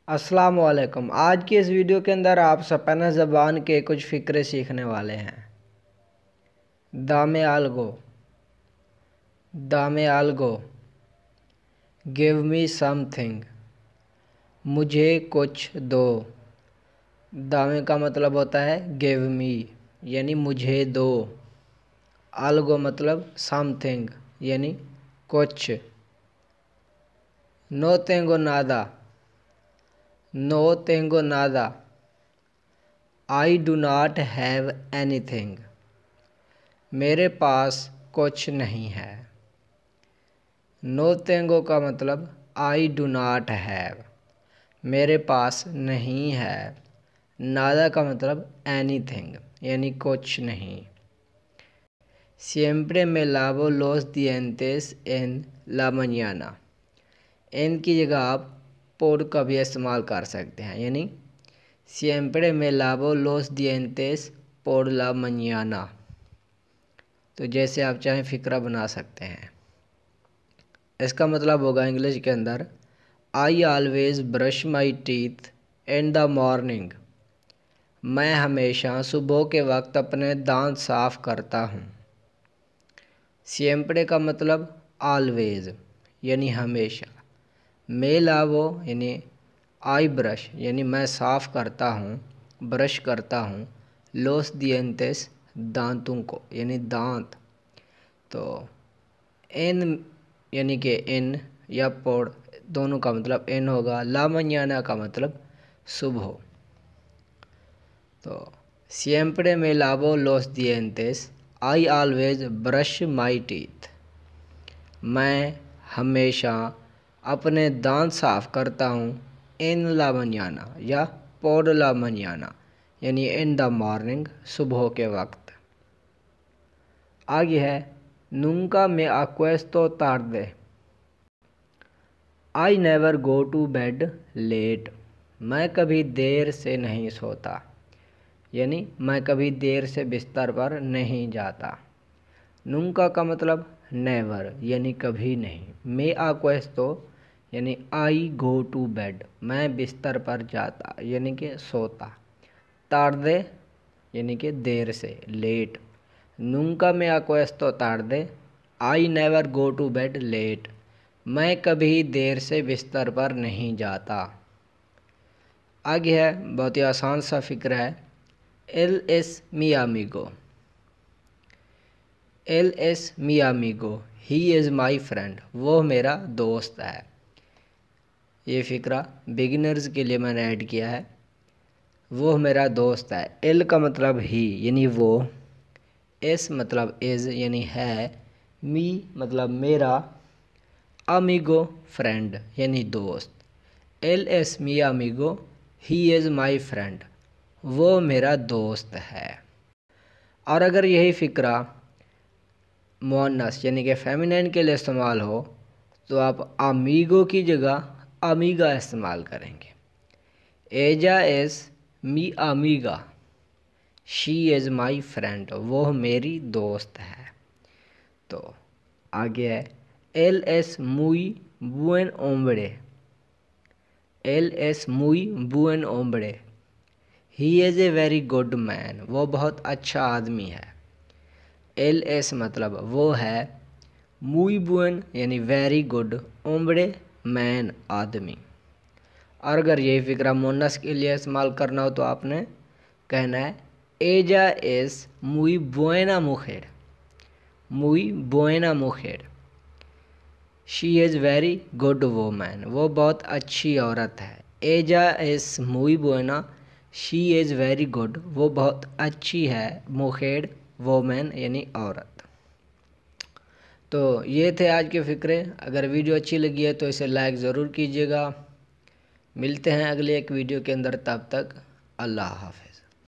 अस्सलाम वालेकुम। आज की इस वीडियो के अंदर आप स्पेनिश ज़बान के कुछ फ़िक्रे सीखने वाले हैं। दामे आल्गो, दामे आल्गो, गिव मी समथिंग, मुझे कुछ दो। दामे का मतलब होता है गिव मी यानी मुझे दो। आल्गो मतलब समथिंग यानी कुछ। नो तेंगो नादा, नो तेंगो नादा, I do not have anything, मेरे पास कुछ नहीं है। नो तेंगो का मतलब आई डू नॉट हैव, मेरे पास नहीं है। नादा का मतलब एनीथिंग यानी कुछ नहीं। सिएम्प्रे में लावो लोस दिएंतेस इन ला मनियाना, इन की जगह आप पोड का भी इस्तेमाल कर सकते हैं यानी सिएम्प्रे में लावो लोस दिएंतेस पोड ला मनियाना। तो जैसे आप चाहें फ़िक्रा बना सकते हैं। इसका मतलब होगा इंग्लिश के अंदर आई always brush my teeth in the morning, मैं हमेशा सुबह के वक्त अपने दांत साफ करता हूँ। सिएम्प्रे का मतलब ऑलवेज यानी हमेशा। मे लावो यानी आई ब्रश यानी मैं साफ करता हूँ, ब्रश करता हूँ। लोस दिएंतेस दांतों को यानी दांत। तो इन यानी कि इन या पोड दोनों का मतलब इन होगा। ला मनियाना का मतलब सुबह। तो सिएम्प्रे में लावो लोस दिएंतेस, I always brush my teeth, मैं हमेशा अपने दांत साफ करता हूँ। इन ला मनियाना या पोड ला मनियाना यानी इन द मॉर्निंग सुबह के वक्त। आगे है नुंका में अक्वेस्तो तार्दे, I never go to bed late, मैं कभी देर से नहीं सोता यानी मैं कभी देर से बिस्तर पर नहीं जाता। नुंका का मतलब नेवर यानी कभी नहीं। मे अक्वेस्तो यानी आई गो टू बेड, मैं बिस्तर पर जाता यानी कि सोता। तार्दे यानी कि देर से लेट। नुंका में अक्वेस्तो तार्दे, I never go to bed late, मैं कभी देर से बिस्तर पर नहीं जाता। आगे है बहुत ही आसान सा फ़िक्र है। एल एस मी आमिगो, एल एस मी आमिगो, ही इज़ माई फ्रेंड, वो मेरा दोस्त है। ये फ़िक्रा बिगिनर्स के लिए मैंने ऐड किया है। वो मेरा दोस्त है। एल का मतलब ही यानी वो, एस मतलब इज़ यानी है, मी मतलब मेरा, अमीगो फ्रेंड यानी दोस्त। एल एस मी amigo, he is my friend, वो मेरा दोस्त है। और अगर यही फ़िक्रा मुअन्नस यानी कि फेमिनिन के लिए इस्तेमाल हो तो आप अमीगो की जगह अमीगा इस्तेमाल करेंगे। एजा इज़ मी अमीगा, शी इज़ माई फ्रेंड, वो मेरी दोस्त है। तो आगे है एल एस मुई बुएन ओम्बड़े, एल एस मुई बुएन ओम्बड़े, he is a very good man, वो बहुत अच्छा आदमी है। एल एस मतलब वो है, मुई बुएन यानी वेरी गुड, ओम्बड़े मैन आदमी। और अगर यही फ़िक्रा मोनस के लिए इस्तेमाल करना हो तो आपने कहना है एजा इज़ मुई बुएना मुखेर, मुई बुएना मुखेर, she is very good woman, वो बहुत अच्छी औरत है। एजा इज़ मुई बुएना, शी इज़ वेरी गुड, वो बहुत अच्छी है। मुखेर वोमैन यानी औरत। तो ये थे आज के फ़िक्रे। अगर वीडियो अच्छी लगी है तो इसे लाइक ज़रूर कीजिएगा। मिलते हैं अगले एक वीडियो के अंदर, तब तक अल्लाह हाफ़िज़।